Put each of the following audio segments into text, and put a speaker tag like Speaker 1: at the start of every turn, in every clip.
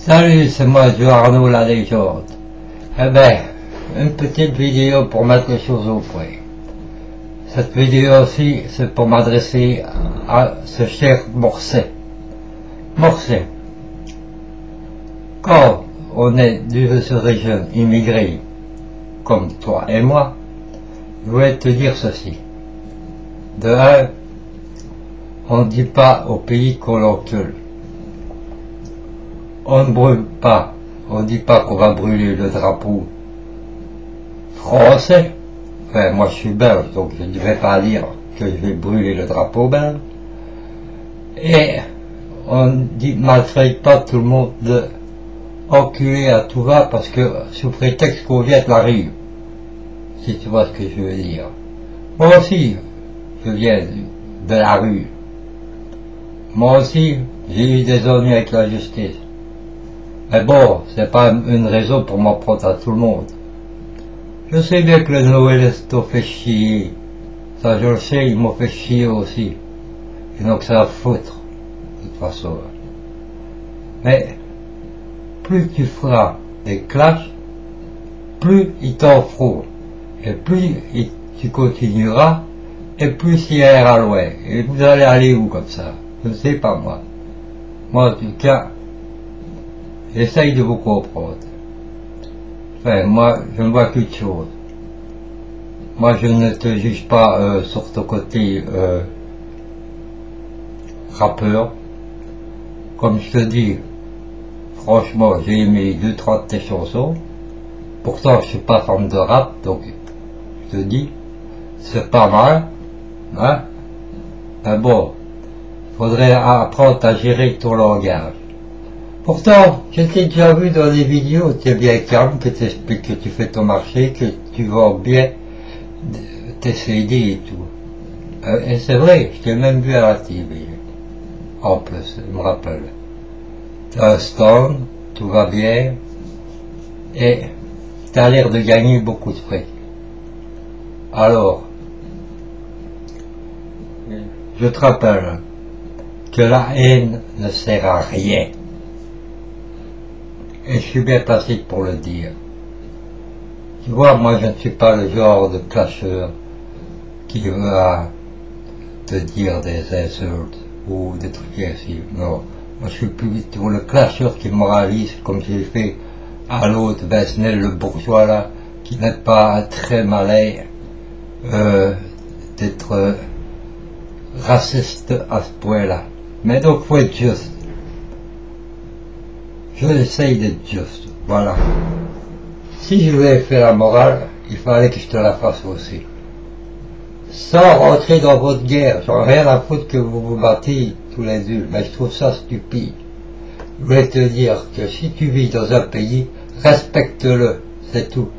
Speaker 1: Salut, c'est moi, Joe Arnaud, la légende. Eh ben, une petite vidéo pour mettre les choses au point. Cette vidéo aussi, c'est pour m'adresser à ce cher Morcet. Morcet, quand on est des origines immigrées, comme toi et moi, je voulais te dire ceci. De un, on ne dit pas au pays qu'on l'encule. On ne brûle pas, on ne dit pas qu'on va brûler le drapeau français. Enfin, moi je suis belge, donc je ne vais pas dire que je vais brûler le drapeau belge. Et on ne maltraite pas tout le monde de enculer à tout va parce que sous prétexte qu'on vient de la rue. Si tu vois ce que je veux dire. Moi aussi, je viens de la rue. Moi aussi, j'ai eu des ennuis avec la justice. Mais bon, c'est pas une raison pour m'en prendre à tout le monde. Je sais bien que les novellistes t'ont fait chier. Ça, je le sais, ils m'ont fait chier aussi. Et donc ça va foutre, de toute façon. Mais, plus tu feras des clashs, plus ils t'en feront. Et plus tu continueras, et plus il ira loin. Et vous allez aller où comme ça? Je ne sais pas moi. Moi, en tout cas, j'essaye de vous comprendre. Enfin, moi, je ne vois qu'une chose. Moi, je ne te juge pas sur ton côté rappeur. Comme je te dis, franchement, j'ai aimé 2-3 de tes chansons. Pourtant, je suis pas fan de rap, donc je te dis, c'est pas mal. Hein? Mais bon, faudrait apprendre à gérer ton langage. Pourtant, je t'ai déjà vu dans des vidéos, tu es bien calme, que tu expliques que tu fais ton marché, que tu vends bien tes CD et tout. Et c'est vrai, je t'ai même vu à la TV. En plus, je me rappelle. Tu as un stand, tout va bien, et tu as l'air de gagner beaucoup de fric. Alors, je te rappelle que la haine ne sert à rien. Et je suis bien placé pour le dire. Tu vois, moi je ne suis pas le genre de clasheur qui va te dire des insultes ou des trucs ainsi. Non, moi je suis plutôt le clasheur qui moralise comme j'ai fait à l'autre Besnel, le bourgeois là, qui n'est pas très malin d'être raciste à ce point-là. Mais donc faut être juste. Je essaye d'être juste, voilà. Si je voulais faire la morale, il fallait que je te la fasse aussi. Sans rentrer dans votre guerre, j'en ai rien à foutre que vous vous battez tous les deux, mais je trouve ça stupide. Je voulais te dire que si tu vis dans un pays, respecte-le, c'est tout.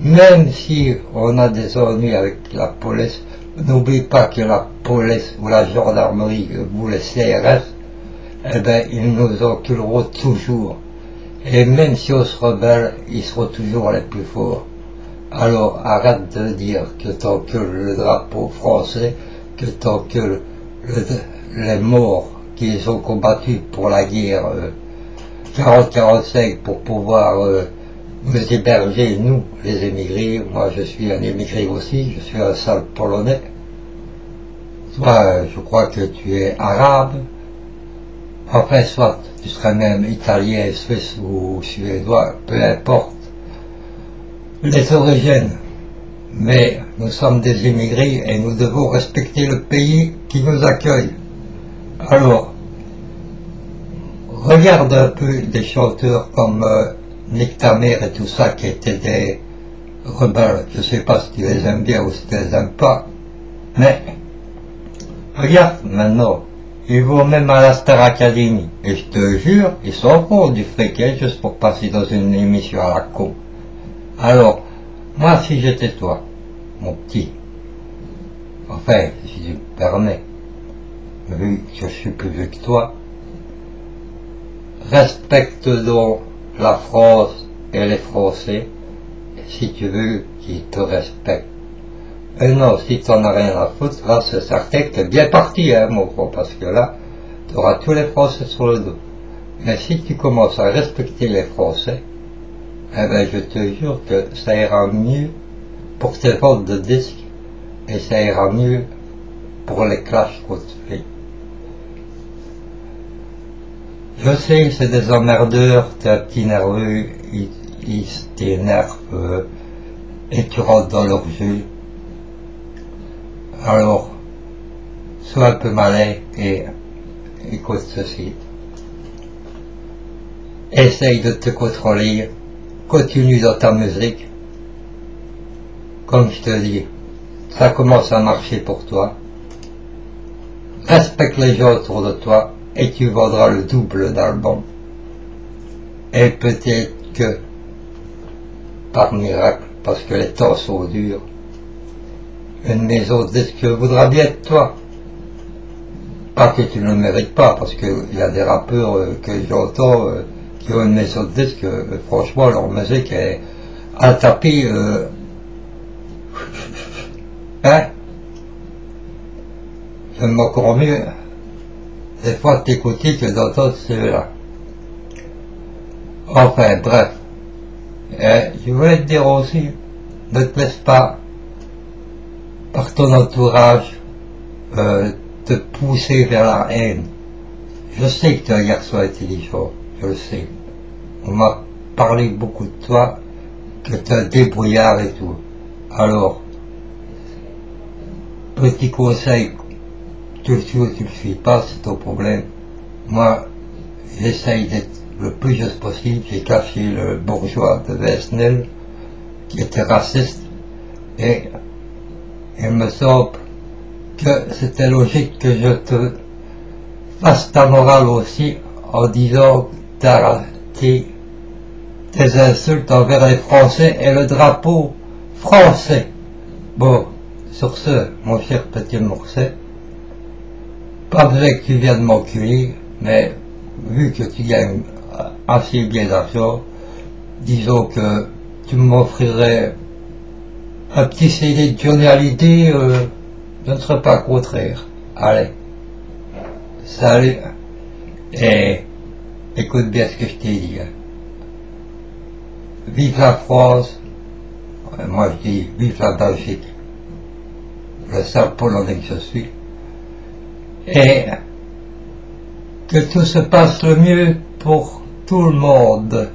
Speaker 1: Même si on a des ennuis avec la police, n'oublie pas que la police ou la gendarmerie ou les CRS, eh ben, ils nous enculeront toujours. Et même si on se rebelle, ils seront toujours les plus forts. Alors arrête de dire que t'encules le drapeau français, que t'encules les morts qui ont combattu pour la guerre 40-45 pour pouvoir nous héberger, nous, les émigrés. Moi je suis un émigré aussi, je suis un sale polonais. Toi, je crois que tu es arabe. Enfin, soit tu serais même italien, suisse ou suédois, peu importe les origines. Mais nous sommes des immigrés et nous devons respecter le pays qui nous accueille. Alors, regarde un peu des chanteurs comme Nick Tamer et tout ça qui étaient des rebelles. Je sais pas si tu les aimes bien ou si tu les aimes pas. Mais, regarde maintenant. Ils vont même à la Star Academy. Et je te jure, ils s'en font du fric juste pour passer dans une émission à la con. Alors, moi si j'étais toi, mon petit, enfin, si tu me permets, vu que je suis plus vieux que toi, respecte donc la France et les Français, si tu veux qu'ils te respectent. Et non, si t'en as rien à foutre, là c'est certain que t'es bien parti, hein, mon gros, parce que là, t'auras tous les Français sur le dos. Mais si tu commences à respecter les Français, eh ben je te jure que ça ira mieux pour tes ventes de disques et ça ira mieux pour les clashs qu'on te fait. Je sais, c'est des emmerdeurs, t'es un petit nerveux, ils t'énervent et tu rentres dans leur jeu. Alors, sois un peu malin et écoute ceci. Essaye de te contrôler, continue dans ta musique. Comme je te dis, ça commence à marcher pour toi. Respecte les gens autour de toi et tu vendras le double d'albums. Et peut-être que, par miracle, parce que les temps sont durs, une maison de disques voudra bien de toi. Pas que tu ne le mérites pas, parce qu'il y a des rappeurs que j'entends qui ont une maison de disques, franchement leur musique est à taper. Hein? J'aime encore mieux des fois t'écouter que d'entendre ceux-là. Enfin bref, je voulais te dire aussi, ne te laisse pas par ton entourage te pousser vers la haine. Je sais que tu es un garçon intelligent, je le sais. On m'a parlé beaucoup de toi, que tu es un débrouillard et tout. Alors, petit conseil, tu le suis ou tu le suis pas, c'est ton problème. Moi, j'essaye d'être le plus juste possible. J'ai caché le bourgeois de VSNL qui était raciste et il me semble que c'était logique que je te fasse ta morale aussi en disant tes insultes envers les Français et le drapeau français. Bon, sur ce, mon cher petit Morcet, pas vrai que tu viennes de m'enculer, mais vu que tu gagnes assez bien d'argent, disons que tu m'offrirais un petit CD de Johnny Hallyday, je ne serais pas contraire. Allez, salut, et écoute bien ce que je t'ai dit. Hein. Vive la France, moi je dis vive la Belgique, le sale Polonais que je suis, et que tout se passe le mieux pour tout le monde.